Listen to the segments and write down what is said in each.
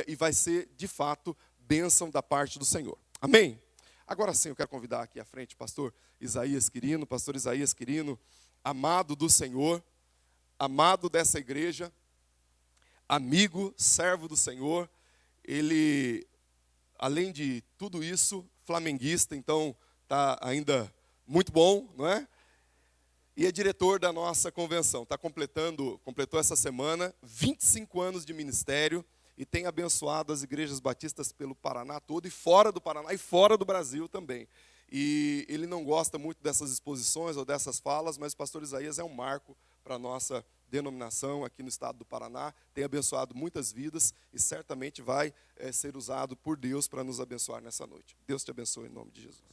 e vai ser, de fato, bênção da parte do Senhor. Amém? Agora sim, eu quero convidar aqui à frente o pastor Isaías Quirino, amado do Senhor, amado dessa igreja, amigo, servo do Senhor. Ele, além de tudo isso, flamenguista, então está ainda muito bom, não é? E é diretor da nossa convenção. Completou essa semana 25 anos de ministério e tem abençoado as igrejas batistas pelo Paraná todo e fora do Paraná e fora do Brasil também. E ele não gosta muito dessas exposições ou dessas falas, mas o pastor Isaías é um marco para a nossa denominação aqui no estado do Paraná. Tem abençoado muitas vidas e certamente vai ser usado por Deus para nos abençoar nessa noite. Deus te abençoe em nome de Jesus.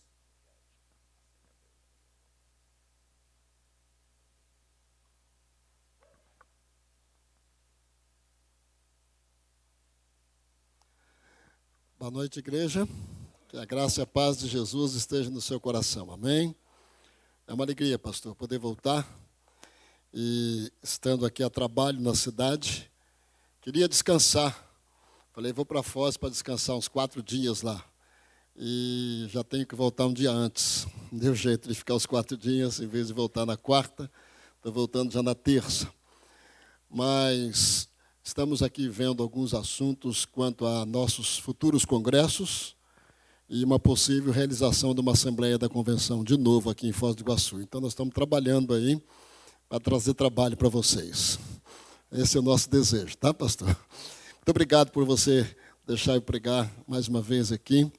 Boa noite, igreja. Que a graça e a paz de Jesus esteja no seu coração. Amém? É uma alegria, pastor, poder voltar. E estando aqui a trabalho na cidade, queria descansar. Falei, vou para Foz para descansar uns 4 dias lá. E já tenho que voltar um dia antes. Não deu jeito de ficar os 4 dias, em vez de voltar na quarta, estou voltando já na terça. Mas estamos aqui vendo alguns assuntos quanto a nossos futuros congressos e uma possível realização de uma Assembleia da Convenção de novo aqui em Foz do Iguaçu. Então, nós estamos trabalhando aí para trazer trabalho para vocês. Esse é o nosso desejo, tá, pastor? Muito obrigado por você deixar eu pregar mais uma vez aqui.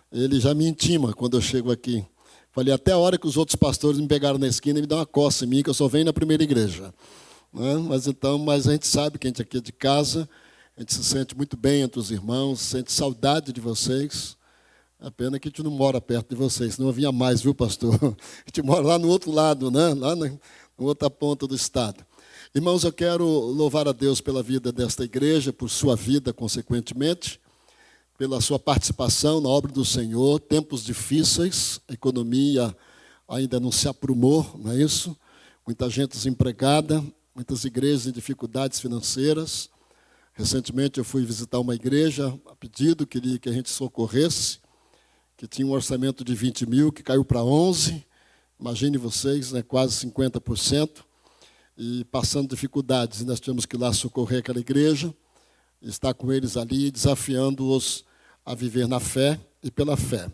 Ele já me intima quando eu chego aqui. Falei, até a hora que os outros pastores me pegaram na esquina e me dão uma coça em mim, que eu só venho na primeira igreja. Mas a gente sabe que a gente aqui é de casa, a gente se sente muito bem entre os irmãos, sente saudade de vocês. A pena que a gente não mora perto de vocês, senão eu vinha mais, viu, pastor? A gente mora lá no outro lado, né? Lá na outra ponta do estado. Irmãos, eu quero louvar a Deus pela vida desta igreja, por sua vida, consequentemente, pela sua participação na obra do Senhor. Tempos difíceis, a economia ainda não se aprumou, não é isso? Muita gente desempregada, muitas igrejas em dificuldades financeiras. Recentemente eu fui visitar uma igreja, a pedido, queria que a gente socorresse, que tinha um orçamento de 20 mil, que caiu para 11. Imagine vocês, né, quase 50%. E passando dificuldades, e nós tivemos que ir lá socorrer aquela igreja, estar com eles ali, desafiando-os a viver na fé e pela fé.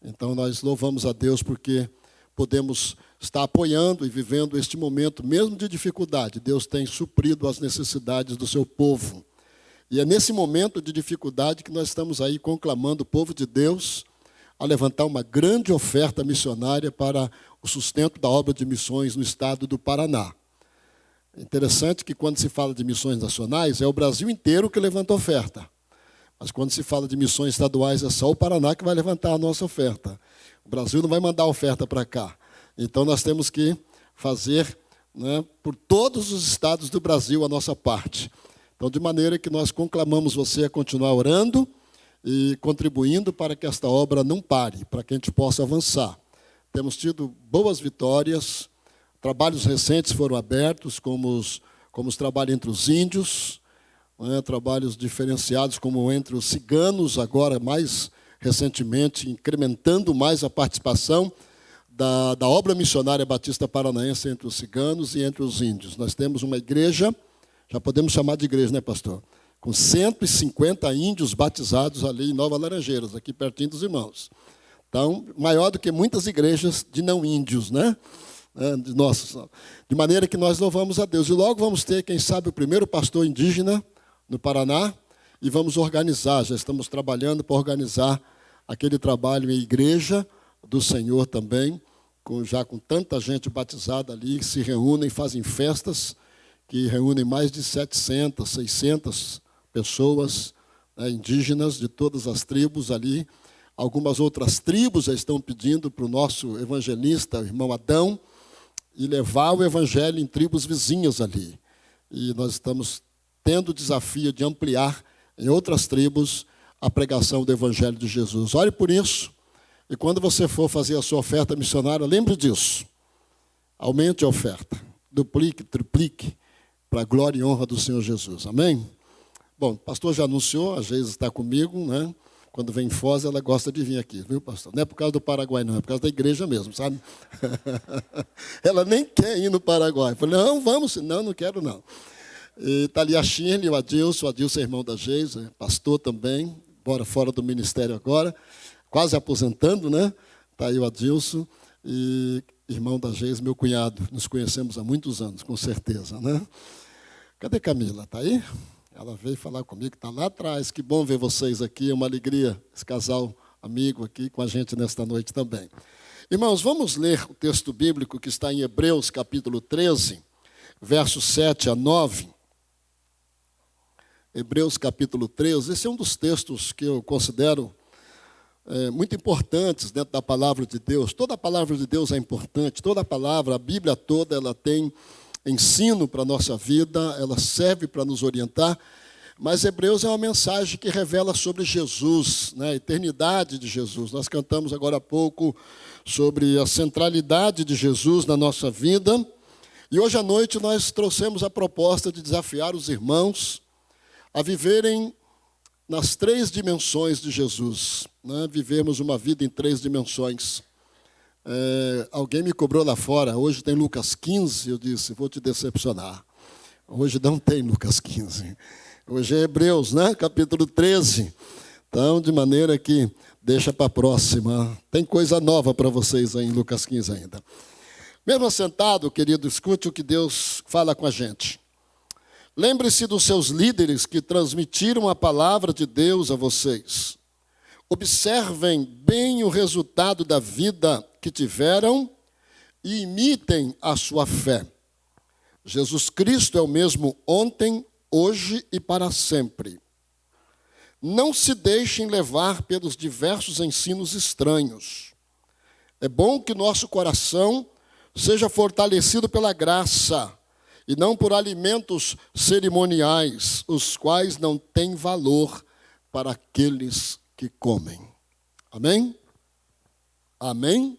Então nós louvamos a Deus porque podemos estar apoiando e vivendo este momento, mesmo de dificuldade. Deus tem suprido as necessidades do seu povo. E é nesse momento de dificuldade que nós estamos aí conclamando o povo de Deus a levantar uma grande oferta missionária para o sustento da obra de missões no estado do Paraná. É interessante que quando se fala de missões nacionais, é o Brasil inteiro que levanta oferta. Mas quando se fala de missões estaduais, é só o Paraná que vai levantar a nossa oferta. O Brasil não vai mandar oferta para cá. Então, nós temos que fazer, né, por todos os estados do Brasil a nossa parte. Então, de maneira que nós conclamamos você a continuar orando e contribuindo para que esta obra não pare, para que a gente possa avançar. Temos tido boas vitórias, trabalhos recentes foram abertos, como os trabalhos entre os índios, né, trabalhos diferenciados como entre os ciganos, agora mais recentemente, incrementando mais a participação da obra missionária batista paranaense entre os ciganos e entre os índios. Nós temos uma igreja, já podemos chamar de igreja, né, pastor? Com 150 índios batizados ali em Nova Laranjeiras, aqui pertinho dos irmãos. Então, maior do que muitas igrejas de não índios, né? De maneira que nós louvamos a Deus. E logo vamos ter, quem sabe, o primeiro pastor indígena no Paraná, e vamos organizar, já estamos trabalhando para organizar aquele trabalho em igreja do Senhor também, já com tanta gente batizada ali, que se reúnem, fazem festas, que reúnem mais de 700, 600 pessoas, né, indígenas de todas as tribos ali. Algumas outras tribos já estão pedindo para o nosso evangelista, o irmão Adão, e levar o evangelho em tribos vizinhas ali. E nós estamos tendo o desafio de ampliar em outras tribos a pregação do evangelho de Jesus. Ore por isso. E quando você for fazer a sua oferta missionária, lembre disso. Aumente a oferta. Duplique, triplique, para a glória e honra do Senhor Jesus. Amém? Bom, o pastor já anunciou, a Geisa está comigo, né? Quando vem em Foz, ela gosta de vir aqui, viu, pastor? Não é por causa do Paraguai, não, é por causa da igreja mesmo, sabe? Ela nem quer ir no Paraguai. Eu falei, não, vamos. Não, não quero, não. Está ali a Shirley, o Adilson é irmão da Geisa, pastor também, embora fora do ministério agora, quase aposentando, né? Está aí o Adilson, e irmão da Geisa, meu cunhado. Nos conhecemos há muitos anos, com certeza, né? Cadê Camila? Está aí? Ela veio falar comigo, está lá atrás. Que bom ver vocês aqui, é uma alegria, esse casal amigo aqui com a gente nesta noite também. Irmãos, vamos ler o texto bíblico que está em Hebreus, capítulo 13, versos 7 a 9. Hebreus, capítulo 13, esse é um dos textos que eu considero muito importantes dentro da palavra de Deus. Toda a palavra de Deus é importante, toda a palavra, a Bíblia toda, ela tem ensino para a nossa vida, ela serve para nos orientar, mas Hebreus é uma mensagem que revela sobre Jesus, né, a eternidade de Jesus. Nós cantamos agora há pouco sobre a centralidade de Jesus na nossa vida, e hoje à noite nós trouxemos a proposta de desafiar os irmãos a viverem nas 3 dimensões de Jesus, né, vivermos uma vida em 3 dimensões. Alguém me cobrou lá fora, hoje tem Lucas 15, eu disse, vou te decepcionar. Hoje não tem Lucas 15. Hoje é Hebreus, né? Capítulo 13. Então, de maneira que deixa para a próxima. Tem coisa nova para vocês aí em Lucas 15 ainda. Mesmo assentado, querido, escute o que Deus fala com a gente. Lembre-se dos seus líderes que transmitiram a palavra de Deus a vocês. Observem bem o resultado da vida que tiveram e imitem a sua fé. Jesus Cristo é o mesmo ontem, hoje e para sempre. Não se deixem levar pelos diversos ensinos estranhos. É bom que nosso coração seja fortalecido pela graça e não por alimentos cerimoniais, os quais não têm valor para aqueles que comem. Amém? Amém?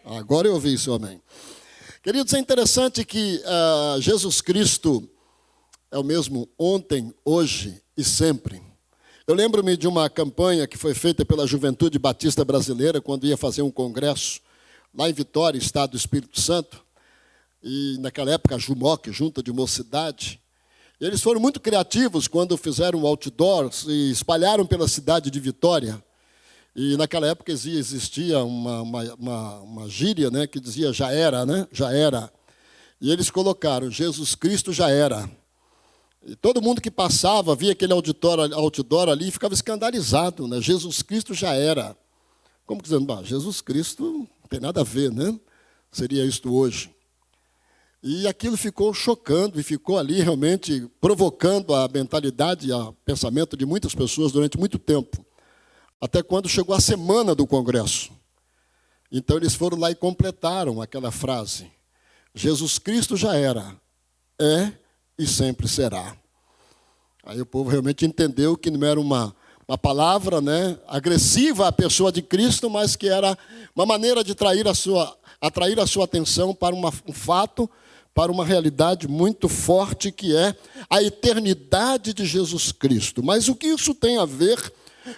Agora eu ouvi isso, amém. Queridos, é interessante que Jesus Cristo é o mesmo ontem, hoje e sempre. Eu lembro-me de uma campanha que foi feita pela Juventude Batista Brasileira, quando ia fazer um congresso lá em Vitória, Estado do Espírito Santo, e naquela época a JUMOC, Junta de Mocidade. E eles foram muito criativos quando fizeram outdoors e espalharam pela cidade de Vitória. E naquela época existia uma gíria, né, que dizia já era, né? Já era. E eles colocaram, Jesus Cristo já era. E todo mundo que passava, via aquele outdoor ali e ficava escandalizado, né? Jesus Cristo já era. Como dizendo, Jesus Cristo não tem nada a ver, né? Seria isto hoje. E aquilo ficou chocando e ficou ali realmente provocando a mentalidade e o pensamento de muitas pessoas durante muito tempo. Até quando chegou a semana do congresso. Então eles foram lá e completaram aquela frase. Jesus Cristo já era, é e sempre será. Aí o povo realmente entendeu que não era uma palavra, né, agressiva à pessoa de Cristo, mas que era uma maneira de atrair a sua atenção para um fato, para uma realidade muito forte que é a eternidade de Jesus Cristo. Mas o que isso tem a ver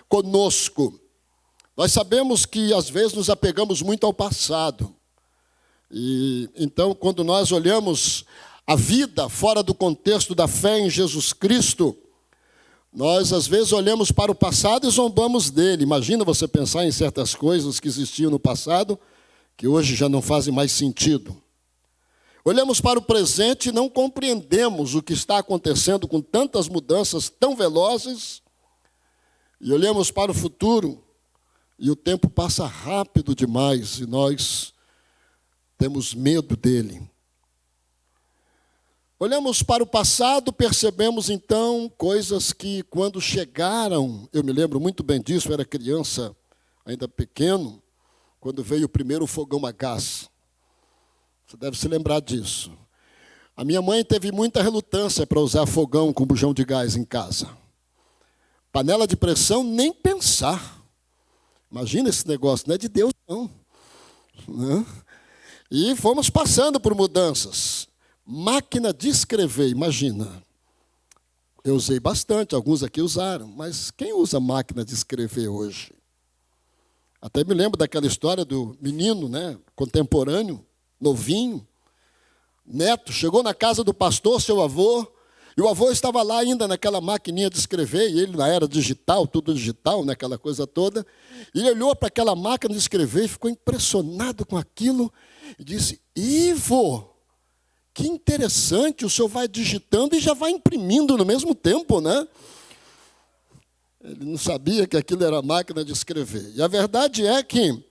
conosco? Nós sabemos que às vezes nos apegamos muito ao passado. E então, quando nós olhamos a vida fora do contexto da fé em Jesus Cristo, nós às vezes olhamos para o passado e zombamos dele. Imagina você pensar em certas coisas que existiam no passado, que hoje já não fazem mais sentido. Olhamos para o presente e não compreendemos o que está acontecendo com tantas mudanças tão velozes. E olhamos para o futuro e o tempo passa rápido demais e nós temos medo dele. Olhamos para o passado, percebemos então coisas que quando chegaram, eu me lembro muito bem disso, eu era criança, ainda pequeno, quando veio o primeiro fogão a gás. Você deve se lembrar disso. A minha mãe teve muita relutância para usar fogão com bujão de gás em casa. Panela de pressão, nem pensar. Imagina esse negócio, não é de Deus, não. E fomos passando por mudanças. Máquina de escrever, imagina. Eu usei bastante, alguns aqui usaram, mas quem usa máquina de escrever hoje? Até me lembro daquela história do menino, né, contemporâneo, novinho, neto, chegou na casa do pastor, seu avô, e o avô estava lá ainda naquela maquininha de escrever, e ele na era digital, tudo digital, né, aquela coisa toda, e ele olhou para aquela máquina de escrever e ficou impressionado com aquilo, e disse: Ivo, que interessante, o senhor vai digitando e já vai imprimindo no mesmo tempo, né? Ele não sabia que aquilo era máquina de escrever. E a verdade é que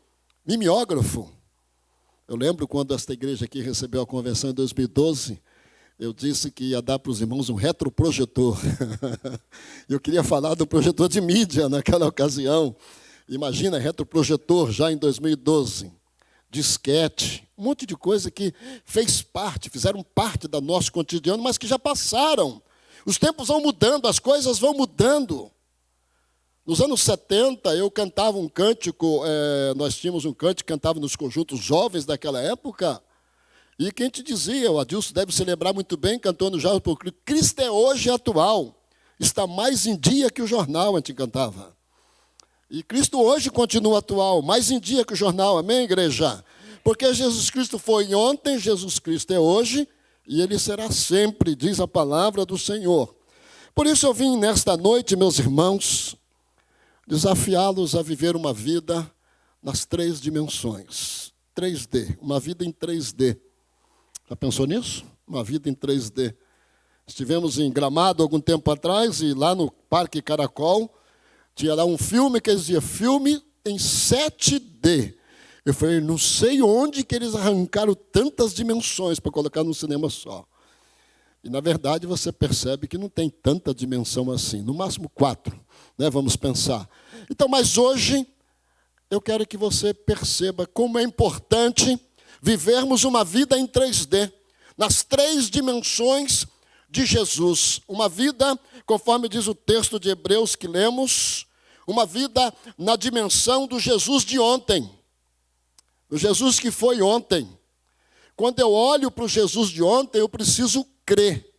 mimeógrafo, eu lembro quando esta igreja aqui recebeu a convenção em 2012, eu disse que ia dar para os irmãos um retroprojetor. Eu queria falar do projetor de mídia naquela ocasião. Imagina, retroprojetor já em 2012. Disquete, um monte de coisa que fizeram parte do nosso cotidiano, mas que já passaram. Os tempos vão mudando, as coisas vão mudando. Nos anos 70, eu cantava um cântico, nós tínhamos um cântico que cantava nos conjuntos jovens daquela época, e quem te dizia, o Adilson deve se lembrar muito bem, cantou no Jovem por Cristo, Cristo é hoje atual, está mais em dia que o jornal, a gente cantava. E Cristo hoje continua atual, mais em dia que o jornal, amém, igreja? Porque Jesus Cristo foi ontem, Jesus Cristo é hoje, e Ele será sempre, diz a palavra do Senhor. Por isso eu vim nesta noite, meus irmãos, desafiá-los a viver uma vida nas 3 dimensões. 3D, uma vida em 3D. Já pensou nisso? Uma vida em 3D. Estivemos em Gramado algum tempo atrás, e lá no Parque Caracol, tinha lá um filme que dizia filme em 7D. Eu falei, não sei onde que eles arrancaram tantas dimensões para colocar num cinema só. E, na verdade, você percebe que não tem tanta dimensão assim. No máximo 4, né? Vamos pensar. Então, mas hoje, eu quero que você perceba como é importante vivermos uma vida em 3D, nas 3 dimensões de Jesus. Uma vida, conforme diz o texto de Hebreus que lemos, uma vida na dimensão do Jesus de ontem. O Jesus que foi ontem. Quando eu olho para o Jesus de ontem, eu preciso crer.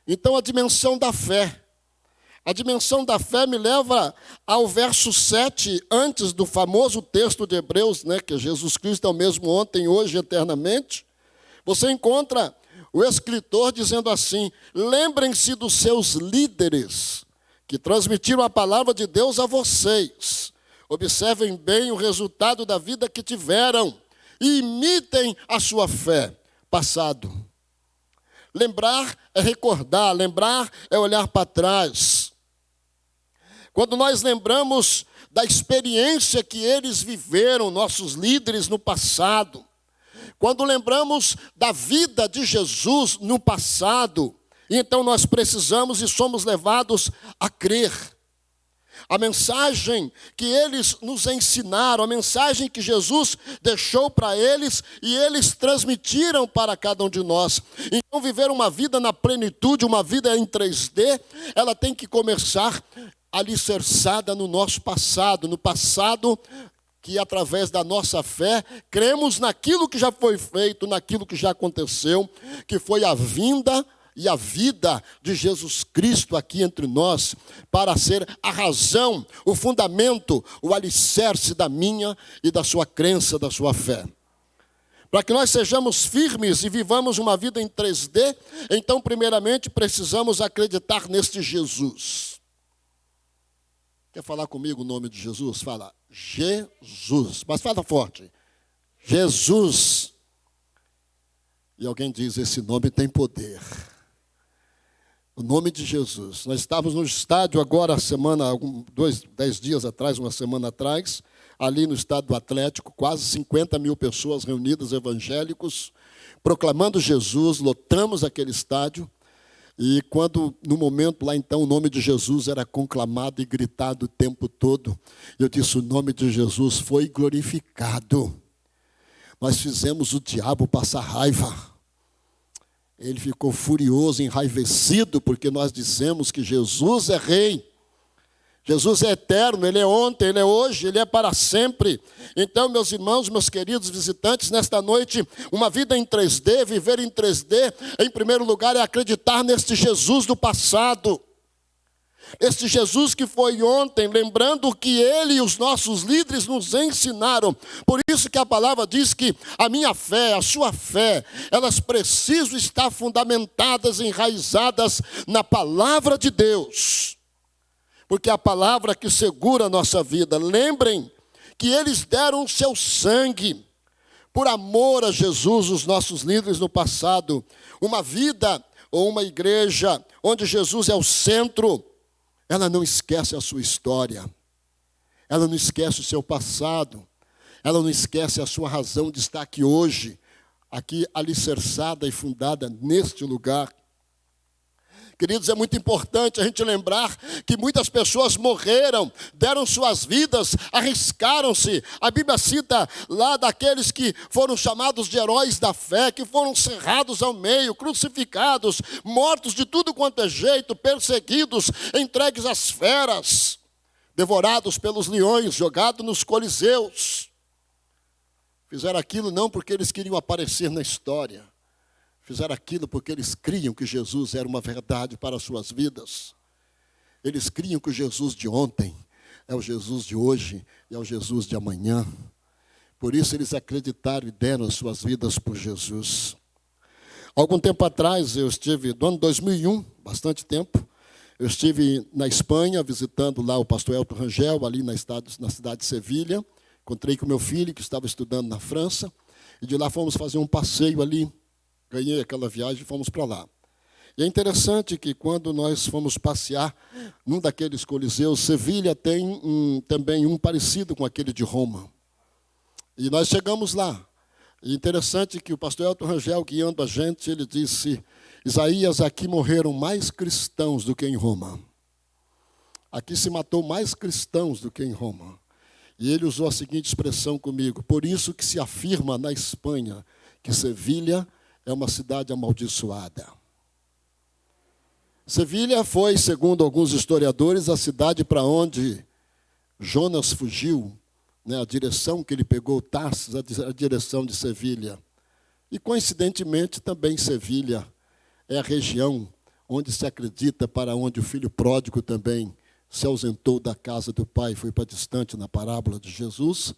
Então, a dimensão da fé. A dimensão da fé me leva ao verso 7, antes do famoso texto de Hebreus, né, que Jesus Cristo é o mesmo ontem, hoje e eternamente. Você encontra o escritor dizendo assim: lembrem-se dos seus líderes, que transmitiram a palavra de Deus a vocês. Observem bem o resultado da vida que tiveram e imitem a sua fé. Passado. Lembrar é recordar, lembrar é olhar para trás. Quando nós lembramos da experiência que eles viveram, nossos líderes no passado, quando lembramos da vida de Jesus no passado, então nós precisamos e somos levados a crer. A mensagem que eles nos ensinaram, a mensagem que Jesus deixou para eles e eles transmitiram para cada um de nós. Então, viver uma vida na plenitude, uma vida em 3D, ela tem que começar alicerçada no nosso passado, no passado que, através da nossa fé, cremos naquilo que já foi feito, naquilo que já aconteceu, que foi a vinda e a vida de Jesus Cristo aqui entre nós, para ser a razão, o fundamento, o alicerce da minha e da sua crença, da sua fé. Para que nós sejamos firmes e vivamos uma vida em 3D, então, primeiramente, precisamos acreditar neste Jesus. Quer falar comigo o nome de Jesus? Fala, Jesus. Mas fala forte. Jesus. E alguém diz, esse nome tem poder. O nome de Jesus. Nós estávamos no estádio agora, 10 dias atrás, uma semana atrás, ali no estádio do Atlético, quase 50 mil pessoas reunidas, evangélicos, proclamando Jesus, lotamos aquele estádio, e quando, no momento lá então, o nome de Jesus era conclamado e gritado o tempo todo, eu disse, o nome de Jesus foi glorificado. Nós fizemos o diabo passar raiva. Ele ficou furioso, enraivecido, porque nós dissemos que Jesus é rei. Jesus é eterno, Ele é ontem, Ele é hoje, Ele é para sempre. Então, meus irmãos, meus queridos visitantes, nesta noite, uma vida em 3D, viver em 3D, em primeiro lugar, é acreditar neste Jesus do passado. Este Jesus que foi ontem, lembrando que Ele e os nossos líderes nos ensinaram. Por isso que a palavra diz que a minha fé, a sua fé, elas precisam estar fundamentadas, enraizadas na palavra de Deus. Porque é a palavra que segura a nossa vida. Lembrem que eles deram o seu sangue por amor a Jesus, os nossos líderes no passado. Uma vida ou uma igreja onde Jesus é o centro, ela não esquece a sua história. Ela não esquece o seu passado. Ela não esquece a sua razão de estar aqui hoje, aqui alicerçada e fundada neste lugar. Queridos, é muito importante a gente lembrar que muitas pessoas morreram, deram suas vidas, arriscaram-se. A Bíblia cita lá daqueles que foram chamados de heróis da fé, que foram cerrados ao meio, crucificados, mortos de tudo quanto é jeito, perseguidos, entregues às feras, devorados pelos leões, jogados nos coliseus. Fizeram aquilo não porque eles queriam aparecer na história. Fizeram aquilo porque eles criam que Jesus era uma verdade para as suas vidas. Eles criam que o Jesus de ontem é o Jesus de hoje e é o Jesus de amanhã. Por isso eles acreditaram e deram as suas vidas por Jesus. Algum tempo atrás, eu estive, no ano 2001, bastante tempo, eu estive na Espanha, visitando lá o pastor Elton Rangel, ali na cidade de Sevilha. Encontrei com meu filho, que estava estudando na França, e de lá fomos fazer um passeio ali. Ganhei aquela viagem e fomos para lá. E é interessante que quando nós fomos passear num daqueles coliseus, Sevilha tem também um parecido com aquele de Roma. E nós chegamos lá. E interessante que o pastor Elton Rangel, guiando a gente, ele disse: Isaías, aqui morreram mais cristãos do que em Roma. Aqui se matou mais cristãos do que em Roma. E ele usou a seguinte expressão comigo: por isso que se afirma na Espanha que Sevilha é uma cidade amaldiçoada. Sevilha foi, segundo alguns historiadores, a cidade para onde Jonas fugiu, né, a direção que ele pegou, Tarsis, a direção de Sevilha. E, coincidentemente, também Sevilha é a região onde se acredita para onde o filho pródigo também se ausentou da casa do pai, foi para distante na parábola de Jesus,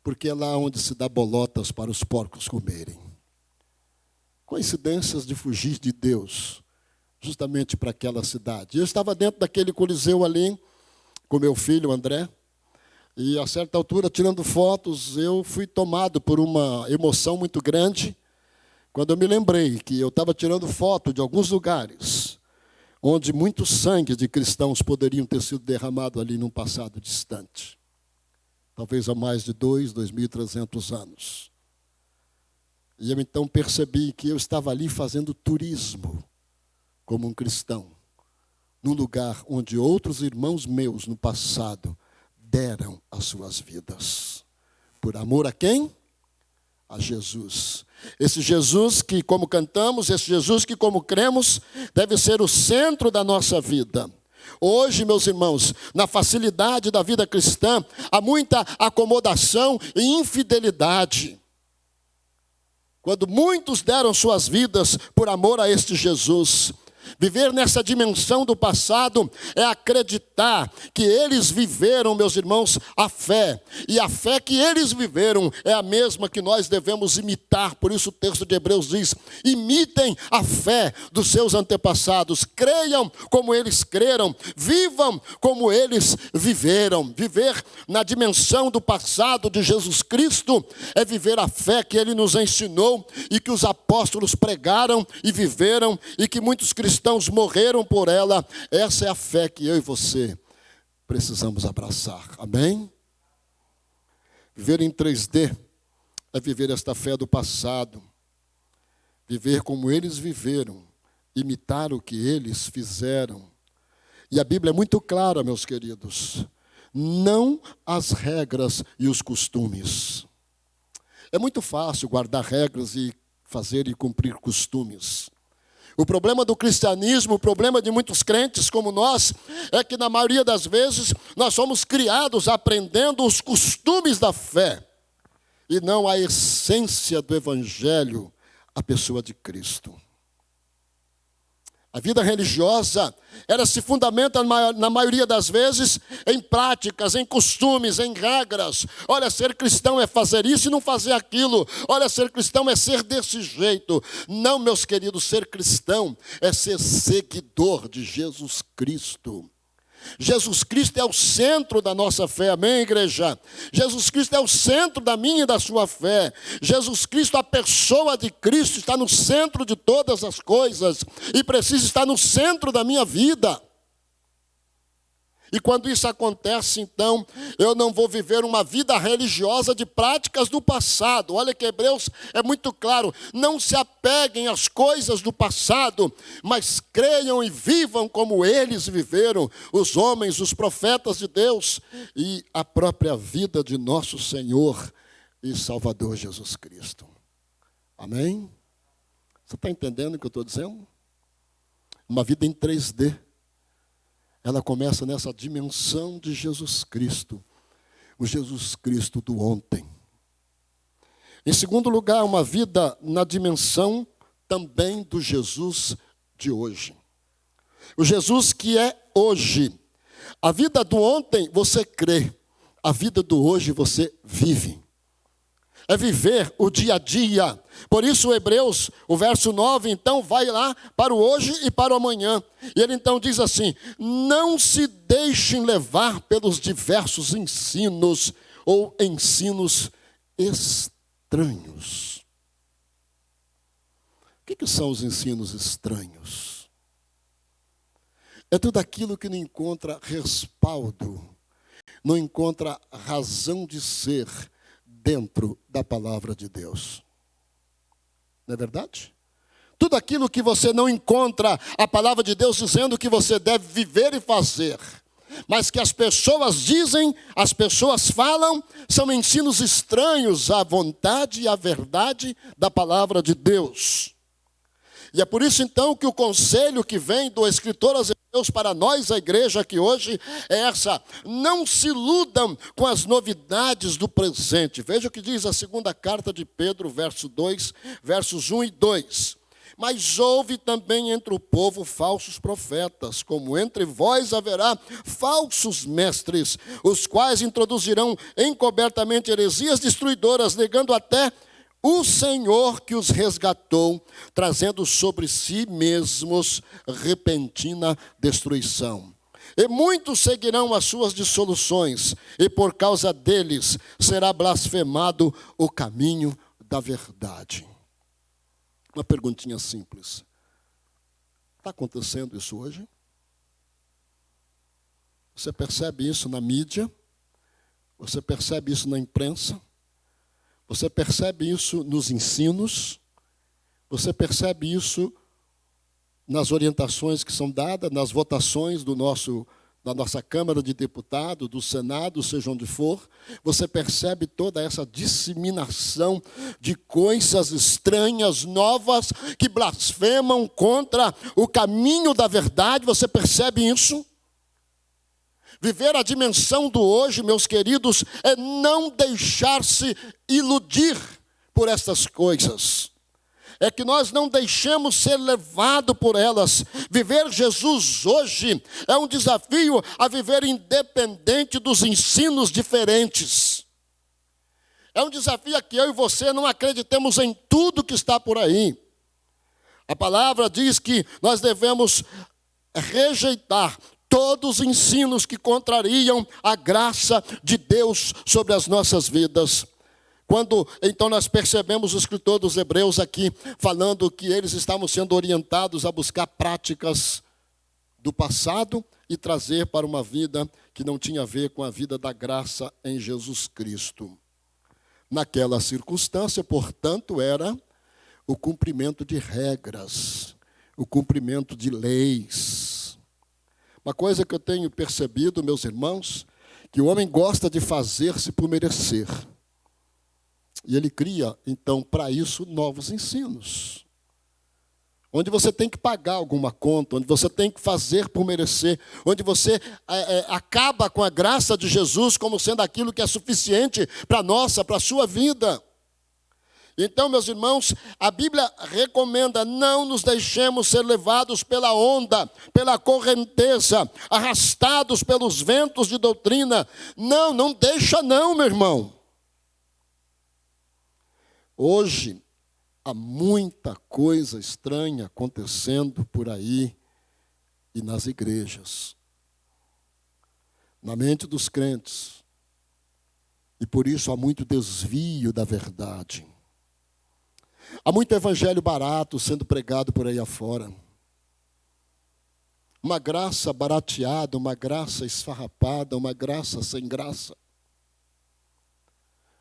porque é lá onde se dá bolotas para os porcos comerem. Coincidências de fugir de Deus, justamente para aquela cidade. Eu estava dentro daquele coliseu ali, com meu filho André, e a certa altura, tirando fotos, eu fui tomado por uma emoção muito grande, quando eu me lembrei que eu estava tirando foto de alguns lugares, onde muito sangue de cristãos poderiam ter sido derramado ali num passado distante. Talvez há mais de 2.300 anos. E eu então percebi que eu estava ali fazendo turismo, como um cristão, num lugar onde outros irmãos meus no passado deram as suas vidas. Por amor a quem? A Jesus. Esse Jesus que, como cantamos, esse Jesus que, como cremos, deve ser o centro da nossa vida. Hoje, meus irmãos, na facilidade da vida cristã, há muita acomodação e infidelidade. Quando muitos deram suas vidas por amor a este Jesus. Viver nessa dimensão do passado é acreditar que eles viveram, meus irmãos, a fé. E a fé que eles viveram é a mesma que nós devemos imitar. Por isso o texto de Hebreus diz: imitem a fé dos seus antepassados. Creiam como eles creram. Vivam como eles viveram. Viver na dimensão do passado de Jesus Cristo é viver a fé que Ele nos ensinou e que os apóstolos pregaram e viveram e que muitos cristãos morreram por ela. Essa é a fé que eu e você precisamos abraçar. Amém? Viver em 3D é viver esta fé do passado. Viver como eles viveram. Imitar o que eles fizeram. E a Bíblia é muito clara, meus queridos. Não as regras e os costumes. É muito fácil guardar regras e fazer e cumprir costumes. O problema do cristianismo, o problema de muitos crentes como nós, é que na maioria das vezes nós somos criados aprendendo os costumes da fé e não a essência do evangelho, a pessoa de Cristo. A vida religiosa, ela se fundamenta na maioria das vezes em práticas, em costumes, em regras. Olha, ser cristão é fazer isso e não fazer aquilo. Olha, ser cristão é ser desse jeito. Não, meus queridos, ser cristão é ser seguidor de Jesus Cristo. Jesus Cristo é o centro da nossa fé, amém, igreja? Jesus Cristo é o centro da minha e da sua fé. Jesus Cristo, a pessoa de Cristo, está no centro de todas as coisas e precisa estar no centro da minha vida. E quando isso acontece, então, eu não vou viver uma vida religiosa de práticas do passado. Olha que Hebreus é muito claro. Não se apeguem às coisas do passado, mas creiam e vivam como eles viveram, os homens, os profetas de Deus, e a própria vida de nosso Senhor e Salvador Jesus Cristo. Amém? Você está entendendo o que eu estou dizendo? Uma vida em 3D. Ela começa nessa dimensão de Jesus Cristo, o Jesus Cristo do ontem. Em segundo lugar, uma vida na dimensão também do Jesus de hoje. O Jesus que é hoje. A vida do ontem você crê, a vida do hoje você vive. É viver o dia a dia. Por isso o Hebreus, o verso 9, então, vai lá para o hoje e para o amanhã. E ele então diz assim: não se deixem levar pelos diversos ensinos ou ensinos estranhos. O que são os ensinos estranhos? É tudo aquilo que não encontra respaldo, não encontra razão de ser dentro da palavra de Deus. Não é verdade? Tudo aquilo que você não encontra a palavra de Deus dizendo que você deve viver e fazer, mas que as pessoas dizem, as pessoas falam, são ensinos estranhos à vontade e à verdade da palavra de Deus. E é por isso, então, que o conselho que vem do escritor aos Hebreus para nós, a igreja aqui hoje, é essa: não se iludam com as novidades do presente. Veja o que diz a segunda carta de Pedro, verso 2, versos 1 e 2. Mas houve também entre o povo falsos profetas, como entre vós haverá falsos mestres, os quais introduzirão encobertamente heresias destruidoras, negando até o Senhor que os resgatou, trazendo sobre si mesmos repentina destruição. E muitos seguirão as suas dissoluções, e por causa deles será blasfemado o caminho da verdade. Uma perguntinha simples. Está acontecendo isso hoje? Você percebe isso na mídia? Você percebe isso na imprensa? Você percebe isso nos ensinos? Você percebe isso nas orientações que são dadas, nas votações da nossa Câmara de Deputados, do Senado, seja onde for? Você percebe toda essa disseminação de coisas estranhas, novas, que blasfemam contra o caminho da verdade? Você percebe isso? Viver a dimensão do hoje, meus queridos, é não deixar-se iludir por essas coisas. É que nós não deixemos ser levados por elas. Viver Jesus hoje é um desafio a viver independente dos ensinos diferentes. É um desafio a que eu e você não acreditemos em tudo que está por aí. A palavra diz que nós devemos rejeitar todos os ensinos que contrariam a graça de Deus sobre as nossas vidas. Quando então nós percebemos o escritor dos Hebreus aqui falando que eles estavam sendo orientados a buscar práticas do passado e trazer para uma vida que não tinha a ver com a vida da graça em Jesus Cristo. Naquela circunstância, portanto, era o cumprimento de regras, o cumprimento de leis. Uma coisa que eu tenho percebido, meus irmãos, que o homem gosta de fazer-se por merecer. E ele cria, então, para isso, novos ensinos. onde você tem que pagar alguma conta, onde você tem que fazer por merecer, onde você acaba com a graça de Jesus como sendo aquilo que é suficiente para a sua vida. Então, meus irmãos, a Bíblia recomenda: não nos deixemos ser levados pela onda, pela correnteza, arrastados pelos ventos de doutrina. Não deixa não, meu irmão. Hoje, há muita coisa estranha acontecendo por aí e nas igrejas, na mente dos crentes. E por isso há muito desvio da verdade. Há muito evangelho barato sendo pregado por aí afora. Uma graça barateada, uma graça esfarrapada, uma graça sem graça.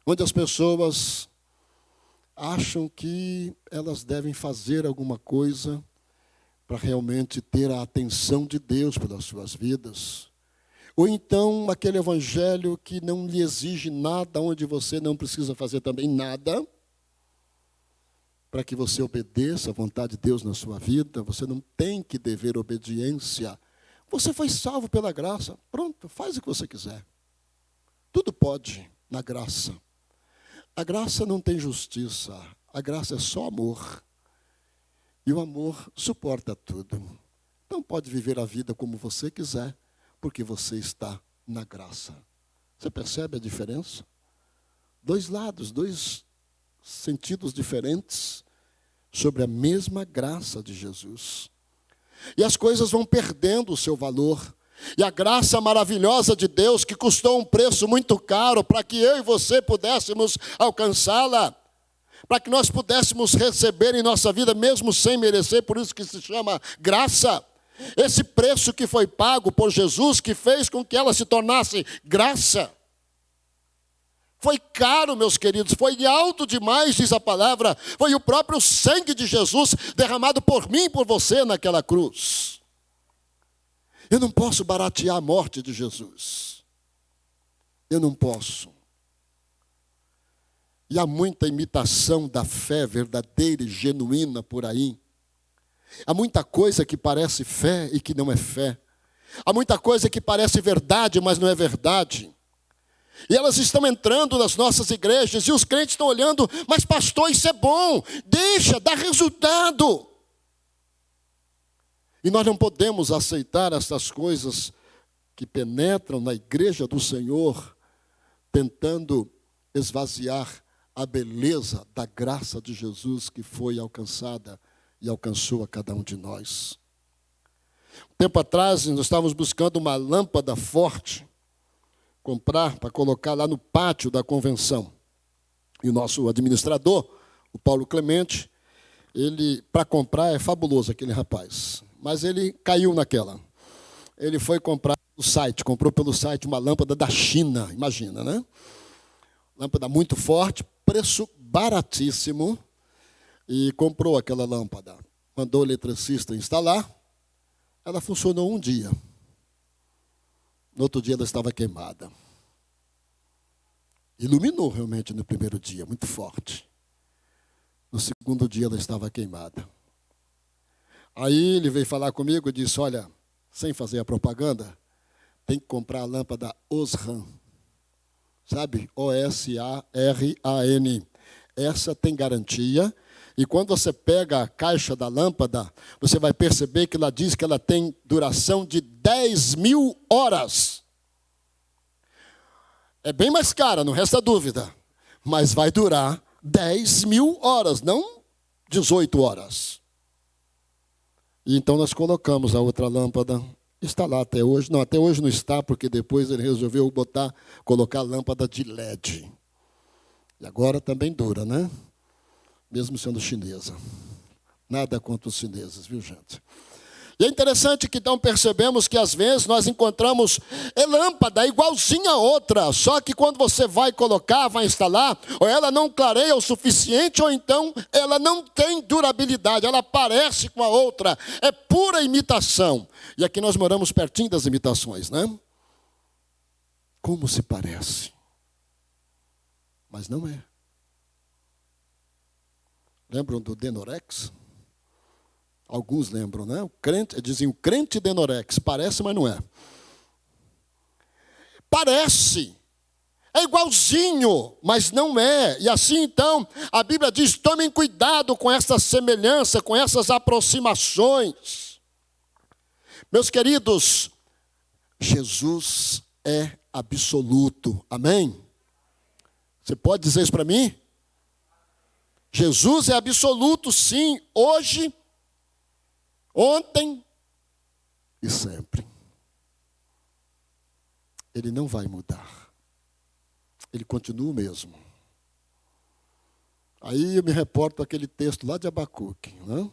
Onde as pessoas acham que elas devem fazer alguma coisa para realmente ter a atenção de Deus pelas suas vidas. Ou então aquele evangelho que não lhe exige nada, onde você não precisa fazer também nada, para que você obedeça à vontade de Deus na sua vida. Você não tem que dever obediência. Você foi salvo pela graça. Pronto, faz o que você quiser. Tudo pode na graça. A graça não tem justiça. A graça é só amor. E o amor suporta tudo. Então pode viver a vida como você quiser, porque você está na graça. Você percebe a diferença? Dois lados, dois sentidos diferentes sobre a mesma graça de Jesus. E as coisas vão perdendo o seu valor. E a graça maravilhosa de Deus, que custou um preço muito caro para que eu e você pudéssemos alcançá-la, para que nós pudéssemos receber em nossa vida mesmo sem merecer, por isso que se chama graça. Esse preço que foi pago por Jesus, que fez com que ela se tornasse graça. Foi caro, meus queridos, foi alto demais, diz a palavra. Foi o próprio sangue de Jesus derramado por mim e por você naquela cruz. Eu não posso baratear a morte de Jesus. Eu não posso. E há muita imitação da fé verdadeira e genuína por aí. Há muita coisa que parece fé e que não é fé. Há muita coisa que parece verdade, mas não é verdade. E elas estão entrando nas nossas igrejas e os crentes estão olhando: mas pastor, isso é bom, deixa, dá resultado. E nós não podemos aceitar essas coisas que penetram na igreja do Senhor, tentando esvaziar a beleza da graça de Jesus que foi alcançada e alcançou a cada um de nós. Um tempo atrás, nós estávamos buscando uma lâmpada forte, comprar para colocar lá no pátio da convenção. E o nosso administrador, o Paulo Clemente, ele, para comprar, é fabuloso aquele rapaz. Mas ele caiu naquela. Ele foi comprar no site, comprou pelo site uma lâmpada da China, imagina, né? Lâmpada muito forte, preço baratíssimo, e comprou aquela lâmpada. Mandou o eletricista instalar, ela funcionou um dia. No outro dia ela estava queimada. Iluminou realmente no primeiro dia, muito forte. No segundo dia ela estava queimada. Aí ele veio falar comigo e disse: olha, sem fazer a propaganda, tem que comprar a lâmpada Osram. Sabe? O-S-A-R-A-N. Essa tem garantia. E quando você pega a caixa da lâmpada, você vai perceber que ela diz que ela tem duração de 10.000 horas. É bem mais cara, não resta dúvida. Mas vai durar 10.000 horas, não 18 horas. E então nós colocamos a outra lâmpada. Está lá até hoje. Não, até hoje não está, porque depois ele resolveu colocar a lâmpada de LED. E agora também dura, né? Mesmo sendo chinesa. Nada contra os chineses, viu, gente? E é interessante que então percebemos que às vezes nós encontramos lâmpada igualzinha a outra, só que quando você vai colocar, vai instalar, ou ela não clareia o suficiente, ou então ela não tem durabilidade, ela parece com a outra, é pura imitação. E aqui nós moramos pertinho das imitações, né? Como se parece, mas não é. Lembram do Denorex? Alguns lembram, né? O crente, dizem o crente Denorex. Parece, mas não é. Parece. É igualzinho, mas não é. E assim, então, a Bíblia diz, tomem cuidado com essa semelhança, com essas aproximações. Meus queridos, Jesus é absoluto. Amém? Você pode dizer isso para mim? Jesus é absoluto, sim, hoje, ontem e sempre. Ele não vai mudar. Ele continua o mesmo. Aí eu me reporto aquele texto lá de Abacuque, né?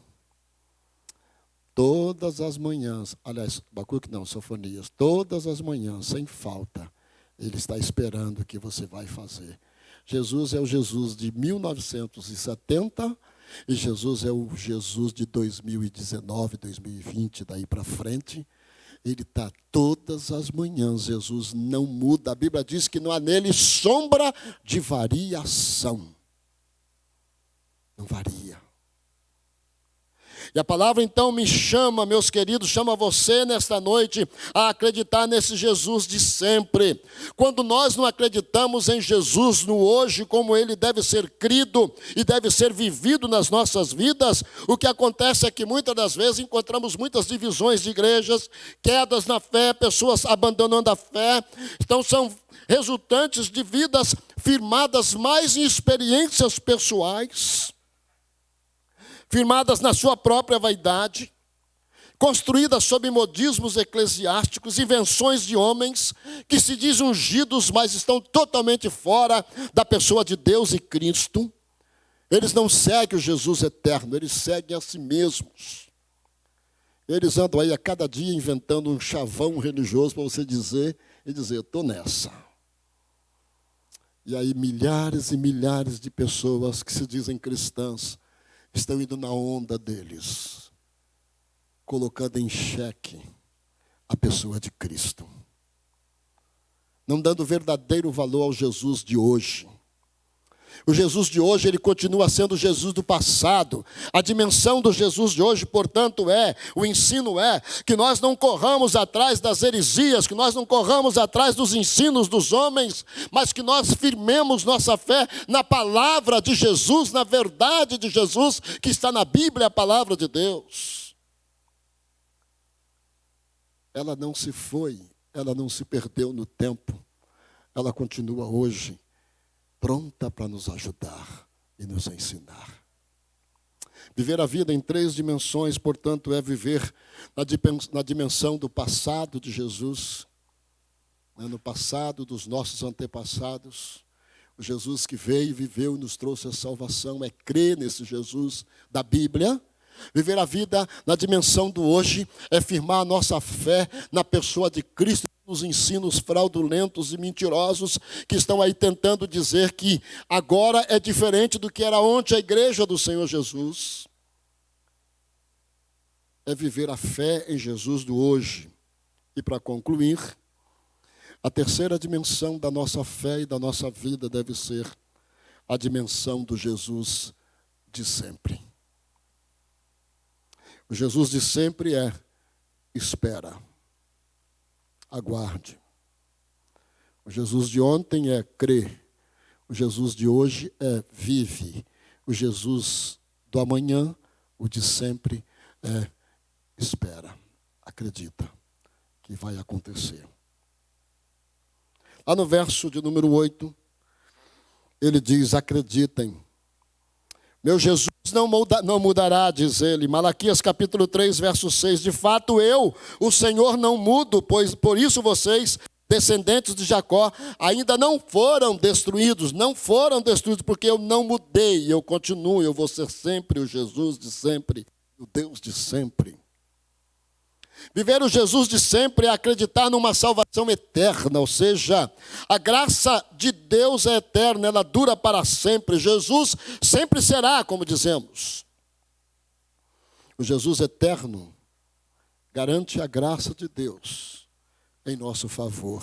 Todas as manhãs, aliás, Abacuque não, Sofonias, todas as manhãs, sem falta, Ele está esperando o que você vai fazer. Jesus é o Jesus de 1970 e Jesus é o Jesus de 2019, 2020, daí para frente. Ele está todas as manhãs, Jesus não muda. A Bíblia diz que não há nele sombra de variação. Não varia. E a palavra então me chama, meus queridos, chama você nesta noite a acreditar nesse Jesus de sempre. Quando nós não acreditamos em Jesus no hoje, como ele deve ser crido e deve ser vivido nas nossas vidas, o que acontece é que muitas das vezes encontramos muitas divisões de igrejas, quedas na fé, pessoas abandonando a fé. Então são resultantes de vidas firmadas mais em experiências pessoais, firmadas na sua própria vaidade, construídas sob modismos eclesiásticos, invenções de homens que se dizem ungidos, mas estão totalmente fora da pessoa de Deus e Cristo. Eles não seguem o Jesus eterno, eles seguem a si mesmos. Eles andam aí a cada dia inventando um chavão religioso para você dizer e dizer, eu estou nessa. E aí milhares e milhares de pessoas que se dizem cristãs estão indo na onda deles, colocando em xeque a pessoa de Cristo, não dando verdadeiro valor ao Jesus de hoje. O Jesus de hoje, ele continua sendo o Jesus do passado. A dimensão do Jesus de hoje, portanto, o ensino é que nós não corramos atrás das heresias, que nós não corramos atrás dos ensinos dos homens, mas que nós firmemos nossa fé na palavra de Jesus, na verdade de Jesus, que está na Bíblia, a palavra de Deus. Ela não se foi, ela não se perdeu no tempo, ela continua hoje, pronta para nos ajudar e nos ensinar. Viver a vida em 3 dimensões, portanto, é viver na dimensão do passado de Jesus, no passado dos nossos antepassados. O Jesus que veio, viveu e nos trouxe a salvação, é crer nesse Jesus da Bíblia. Viver a vida na dimensão do hoje é firmar a nossa fé na pessoa de Cristo, nos ensinos fraudulentos e mentirosos que estão aí tentando dizer que agora é diferente do que era ontem a igreja do Senhor Jesus. É viver a fé em Jesus do hoje. E para concluir, a terceira dimensão da nossa fé e da nossa vida deve ser a dimensão do Jesus de sempre. O Jesus de sempre é espera. Aguarde. O Jesus de ontem é crer. O Jesus de hoje é vive. O Jesus do amanhã, o de sempre, é espera. Acredita que vai acontecer. Lá no verso de número 8, ele diz, acreditem. Meu Jesus não mudará, diz ele. Malaquias capítulo 3, verso 6. De fato, eu, o Senhor, não mudo, pois por isso vocês, descendentes de Jacó, ainda não foram destruídos. Não foram destruídos porque eu não mudei. Eu continuo, eu vou ser sempre o Jesus de sempre, o Deus de sempre. Viver o Jesus de sempre é acreditar numa salvação eterna, ou seja, a graça de Deus é eterna, ela dura para sempre. Jesus sempre será, como dizemos. O Jesus eterno garante a graça de Deus em nosso favor.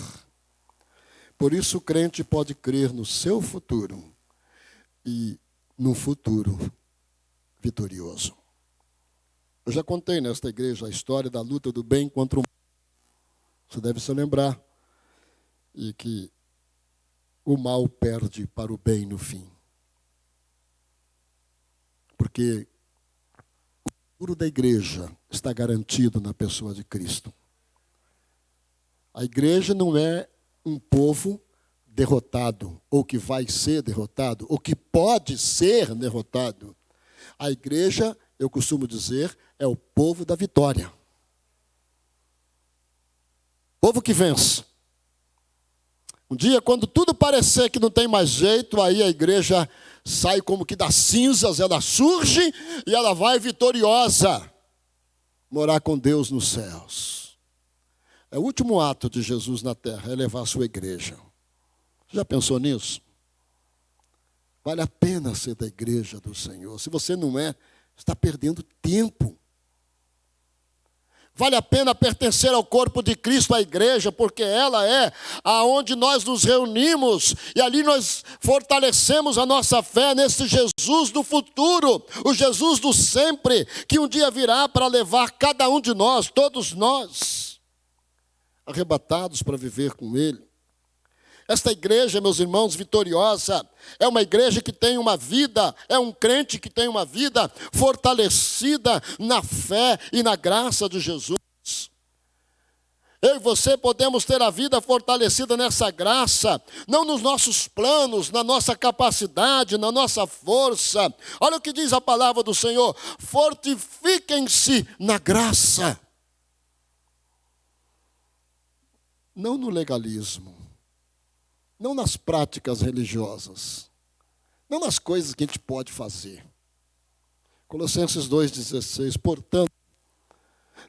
Por isso o crente pode crer no seu futuro e no futuro vitorioso. Eu já contei nesta igreja a história da luta do bem contra o mal. Você deve se lembrar. E que o mal perde para o bem no fim. Porque o futuro da igreja está garantido na pessoa de Cristo. A igreja não é um povo derrotado, ou que vai ser derrotado, ou que pode ser derrotado. A igreja, eu costumo dizer, é o povo da vitória. Povo que vence. Um dia, quando tudo parecer que não tem mais jeito, aí a igreja sai como que das cinzas, ela surge e ela vai vitoriosa morar com Deus nos céus. É o último ato de Jesus na terra, é levar a sua igreja. Já pensou nisso? Vale a pena ser da igreja do Senhor. Se você não é, está perdendo tempo. Vale a pena pertencer ao corpo de Cristo, à igreja, porque ela é aonde nós nos reunimos e ali nós fortalecemos a nossa fé nesse Jesus do futuro, o Jesus do sempre, que um dia virá para levar cada um de nós, todos nós, arrebatados para viver com Ele. Esta igreja, meus irmãos, vitoriosa, é uma igreja que tem uma vida, é um crente que tem uma vida fortalecida na fé e na graça de Jesus. Eu e você podemos ter a vida fortalecida nessa graça, não nos nossos planos, na nossa capacidade, na nossa força. Olha o que diz a palavra do Senhor: fortifiquem-se na graça. Não no legalismo. Não nas práticas religiosas, não nas coisas que a gente pode fazer. Colossenses 2,16, portanto,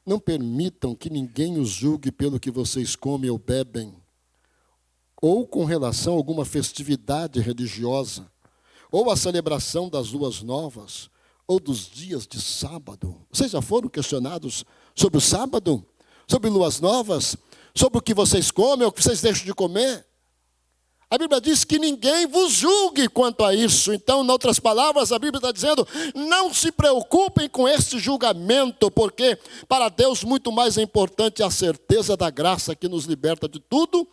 não permitam que ninguém os julgue pelo que vocês comem ou bebem, ou com relação a alguma festividade religiosa, ou a celebração das luas novas, ou dos dias de sábado. Vocês já foram questionados sobre o sábado? Sobre luas novas? Sobre o que vocês comem ou o que vocês deixam de comer? A Bíblia diz que ninguém vos julgue quanto a isso. Então, em outras palavras, a Bíblia está dizendo: não se preocupem com esse julgamento, porque para Deus muito mais é importante a certeza da graça que nos liberta de tudo,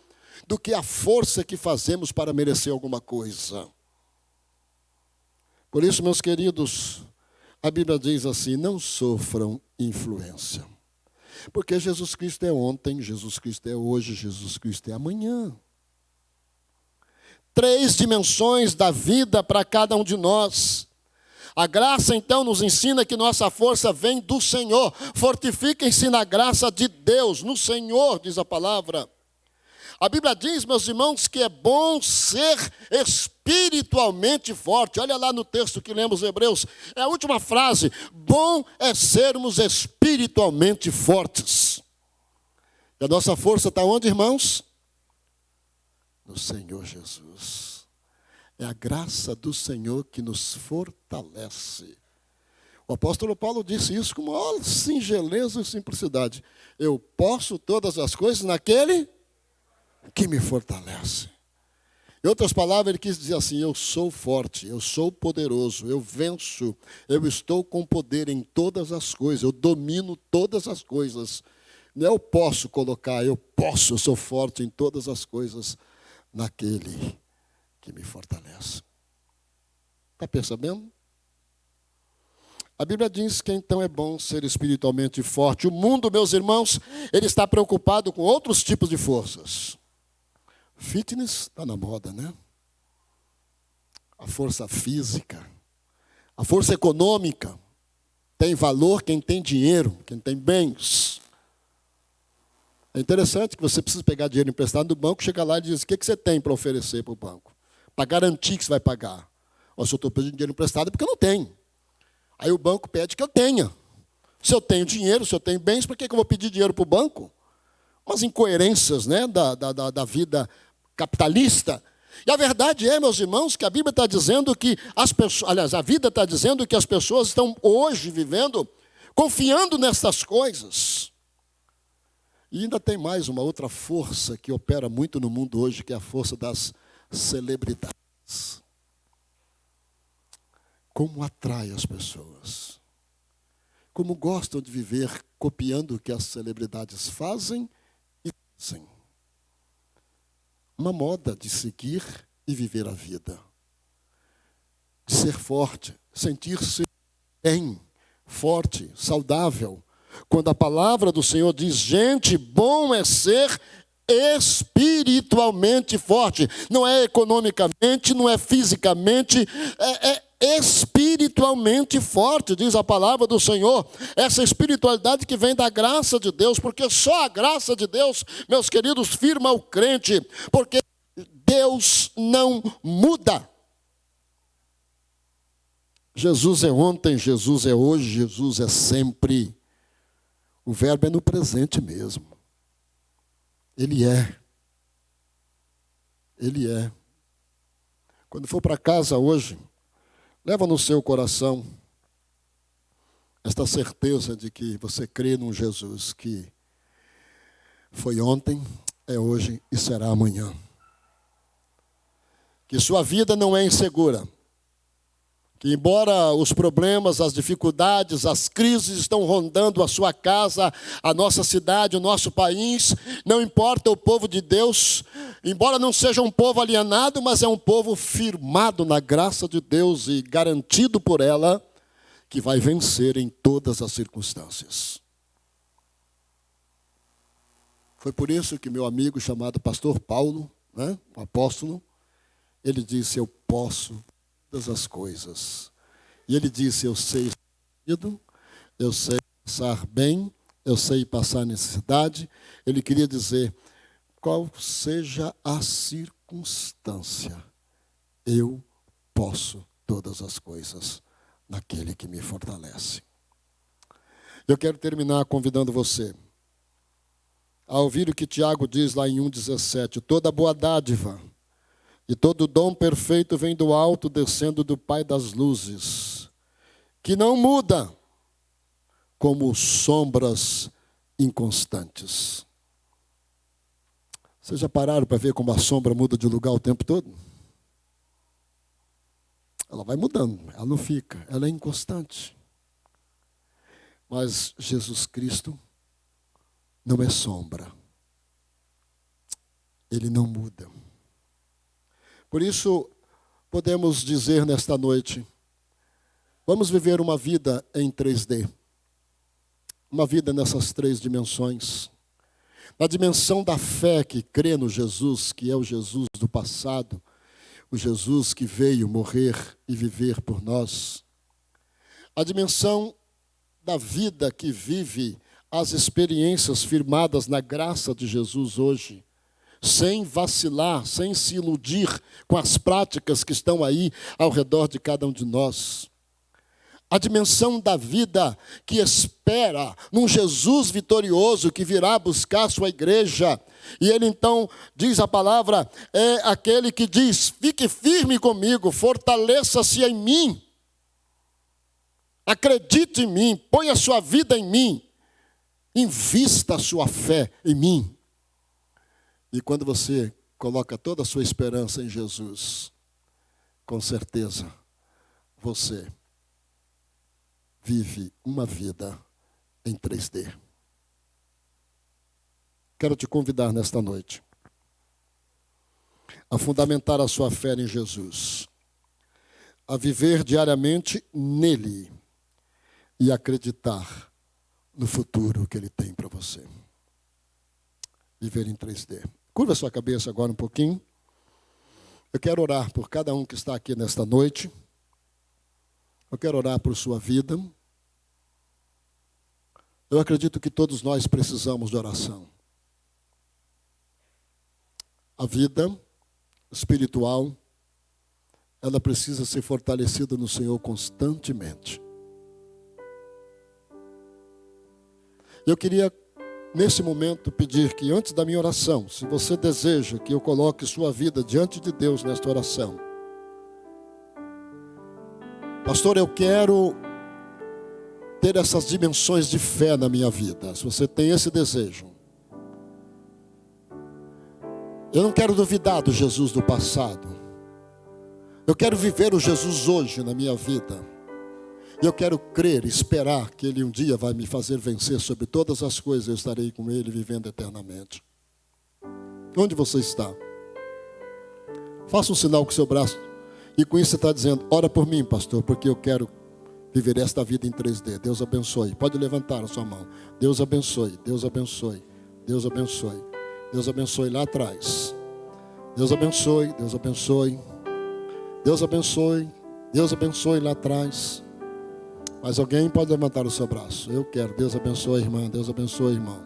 do que a força que fazemos para merecer alguma coisa. Por isso, meus queridos, a Bíblia diz assim: não sofram influência. Porque Jesus Cristo é ontem, Jesus Cristo é hoje, Jesus Cristo é amanhã. 3 dimensões da vida para cada um de nós. A graça, então, nos ensina que nossa força vem do Senhor. Fortifiquem-se na graça de Deus, no Senhor, diz a palavra. A Bíblia diz, meus irmãos, que é bom ser espiritualmente forte. Olha lá no texto que lemos Hebreus. É a última frase. Bom é sermos espiritualmente fortes. E a nossa força está onde, irmãos? No Senhor Jesus. É a graça do Senhor que nos fortalece. O apóstolo Paulo disse isso com maior singeleza e simplicidade. Eu posso todas as coisas naquele que me fortalece. Em outras palavras, ele quis dizer assim: eu sou forte, eu sou poderoso, eu venço, eu estou com poder em todas as coisas, eu domino todas as coisas. Não é eu posso colocar, eu sou forte em todas as coisas naquele que me fortalece. Está percebendo? A Bíblia diz que então é bom ser espiritualmente forte. O mundo, meus irmãos, ele está preocupado com outros tipos de forças. Fitness está na moda, né? A força física, a força econômica. Tem valor quem tem dinheiro, quem tem bens. É interessante que você precisa pegar dinheiro emprestado do banco, chega lá e diz: o que você tem para oferecer para o banco? Para garantir que você vai pagar. Ou se eu estou pedindo dinheiro emprestado é porque eu não tenho. Aí o banco pede que eu tenha. Se eu tenho dinheiro, se eu tenho bens, por que eu vou pedir dinheiro para o banco? Umas incoerências, né, da vida capitalista. E a verdade é, meus irmãos, que a Bíblia está dizendo que as pessoas, aliás, a vida está dizendo que as pessoas estão hoje vivendo confiando nessas coisas. E ainda tem mais uma outra força que opera muito no mundo hoje, que é a força das celebridades. Como atrai as pessoas. como gostam de viver copiando o que as celebridades fazem e dizem. Uma moda de seguir e viver a vida. De ser forte, sentir-se bem, forte, saudável. Quando a palavra do Senhor diz, gente, bom é ser espiritualmente forte. Não é economicamente, não é fisicamente, é espiritualmente forte, diz a palavra do Senhor. Essa espiritualidade que vem da graça de Deus, porque só a graça de Deus, meus queridos, firma o crente, porque Deus não muda. Jesus é ontem, Jesus é hoje, Jesus é sempre. O verbo é no presente mesmo. Ele é. Ele é. Quando for para casa hoje, leva no seu coração esta certeza de que você crê num Jesus que foi ontem, é hoje e será amanhã. Que sua vida não é insegura. Que embora os problemas, as dificuldades, as crises estão rondando a sua casa, a nossa cidade, o nosso país, não importa o povo de Deus, embora não seja um povo alienado, mas é um povo firmado na graça de Deus e garantido por ela, que vai vencer em todas as circunstâncias. Foi por isso que meu amigo chamado pastor Paulo, o apóstolo, ele disse, eu posso todas as coisas. E ele disse, eu sei eu sei passar bem, eu sei passar necessidade. Ele queria dizer, qual seja a circunstância, eu posso todas as coisas naquele que me fortalece. Eu quero terminar convidando você a ouvir o que Tiago diz lá em 1,17, toda boa dádiva e todo dom perfeito vem do alto, descendo do Pai das luzes, que não muda como sombras inconstantes. Vocês já pararam para ver como a sombra muda de lugar o tempo todo? Ela vai mudando, ela não fica, ela é inconstante. Mas Jesus Cristo não é sombra. Ele não muda. Por isso, podemos dizer nesta noite, vamos viver uma vida em 3D. Uma vida nessas 3 dimensões. Na dimensão da fé que crê no Jesus, que é o Jesus do passado, o Jesus que veio morrer e viver por nós. A dimensão da vida que vive as experiências firmadas na graça de Jesus hoje, sem vacilar, sem se iludir com as práticas que estão aí ao redor de cada um de nós. A dimensão da vida que espera num Jesus vitorioso que virá buscar sua igreja. E ele então, diz a palavra, é aquele que diz, fique firme comigo, fortaleça-se em mim. Acredite em mim, ponha sua vida em mim. Invista a sua fé em mim. E quando você coloca toda a sua esperança em Jesus, com certeza, você vive uma vida em 3D. Quero te convidar nesta noite a fundamentar a sua fé em Jesus, a viver diariamente nele e acreditar no futuro que ele tem para você. Viver em 3D. Curva sua cabeça agora um pouquinho. Eu quero orar por cada um que está aqui nesta noite. Eu quero orar por sua vida. Eu acredito que todos nós precisamos de oração. A vida espiritual, ela precisa ser fortalecida no Senhor constantemente. Eu queria, nesse momento, pedir que antes da minha oração, se você deseja que eu coloque sua vida diante de Deus nesta oração. Pastor, eu quero ter essas dimensões de fé na minha vida. Se você tem esse desejo. Eu não quero duvidar do Jesus do passado. Eu quero viver o Jesus hoje na minha vida. Eu quero crer, esperar que Ele um dia vai me fazer vencer sobre todas as coisas. Eu estarei com Ele vivendo eternamente. Onde você está? Faça um sinal com o seu braço. E com isso você está dizendo: ora por mim, pastor, porque eu quero viver esta vida em 3D. Deus abençoe. Pode levantar a sua mão. Deus abençoe, Deus abençoe, Deus abençoe. Deus abençoe lá atrás. Deus abençoe, Deus abençoe. Deus abençoe, Deus abençoe lá atrás. Mas alguém pode levantar o seu braço. Eu quero. Deus abençoe, irmã. Deus abençoe, irmão.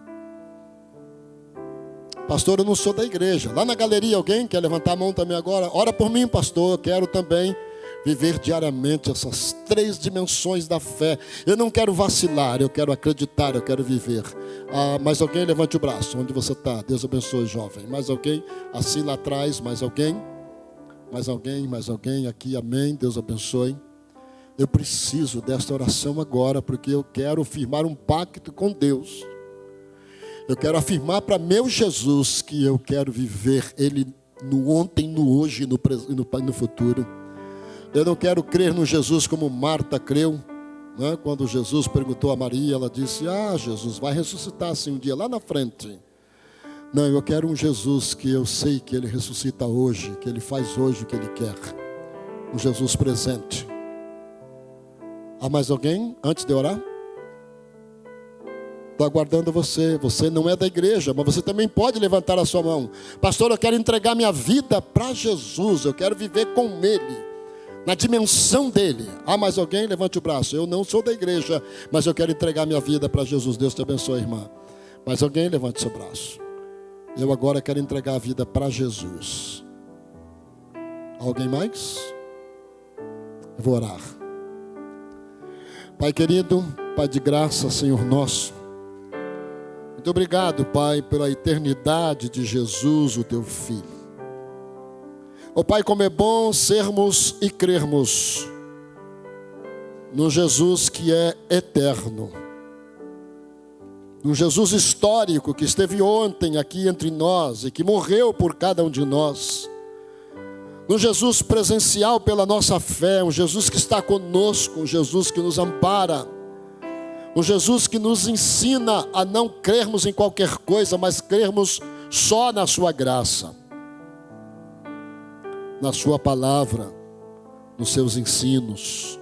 Pastor, eu não sou da igreja. Lá na galeria, alguém quer levantar a mão também agora? Ora por mim, pastor. Eu quero também viver diariamente essas 3 dimensões da fé. Eu não quero vacilar, eu quero acreditar, eu quero viver. Mais alguém? Levante o braço. Onde você está? Deus abençoe, jovem. Mais alguém? Assim lá atrás. Mais alguém? Mais alguém? Mais alguém? Aqui, amém. Deus abençoe. Eu preciso desta oração agora, porque eu quero firmar um pacto com Deus. Eu quero afirmar para meu Jesus que eu quero viver Ele no ontem, no hoje e no futuro. Eu não quero crer no Jesus como Marta creu, né? Quando Jesus perguntou a Maria, ela disse: Jesus vai ressuscitar assim um dia lá na frente. Não, eu quero um Jesus que eu sei que Ele ressuscita hoje, que Ele faz hoje o que Ele quer. Um Jesus presente. Há mais alguém antes de orar? Estou aguardando você. Você não é da igreja, mas você também pode levantar a sua mão. Pastor, eu quero entregar minha vida para Jesus. Eu quero viver com Ele, na dimensão dele. Há mais alguém? Levante o braço. Eu não sou da igreja, mas eu quero entregar minha vida para Jesus. Deus te abençoe, irmã. Mais alguém? Levante seu braço. Eu agora quero entregar a vida para Jesus. Alguém mais? Eu vou orar. Pai querido, Pai de graça, Senhor nosso, muito obrigado, Pai, pela eternidade de Jesus, o Teu Filho. Ó Pai, como é bom sermos e crermos no Jesus que é eterno, no Jesus histórico que esteve ontem aqui entre nós e que morreu por cada um de nós, no Jesus presencial pela nossa fé, um Jesus que está conosco, um Jesus que nos ampara, um Jesus que nos ensina a não crermos em qualquer coisa, mas crermos só na sua graça, na sua palavra, nos seus ensinos.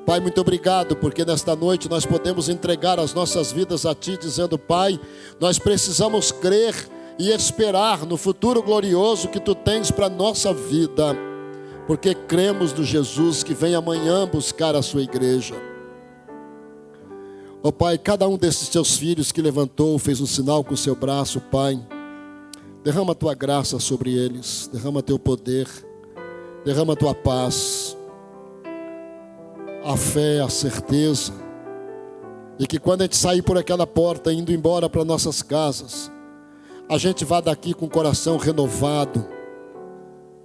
Pai, muito obrigado, porque nesta noite nós podemos entregar as nossas vidas a Ti, dizendo: Pai, nós precisamos crer e esperar no futuro glorioso que Tu tens para a nossa vida, porque cremos no Jesus que vem amanhã buscar a sua igreja. Ó Pai, cada um desses Teus filhos que levantou, fez um sinal com o seu braço, Pai, derrama a Tua graça sobre eles, derrama Teu poder, derrama a Tua paz, a fé, a certeza, e que quando a gente sair por aquela porta, indo embora para nossas casas, a gente vá daqui com o coração renovado,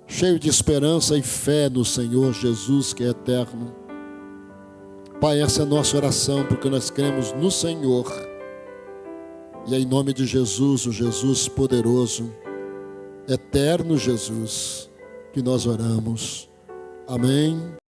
cheio de esperança e fé no Senhor Jesus que é eterno. Pai, essa é a nossa oração, porque nós cremos no Senhor. E é em nome de Jesus, o Jesus poderoso, eterno Jesus, que nós oramos. Amém.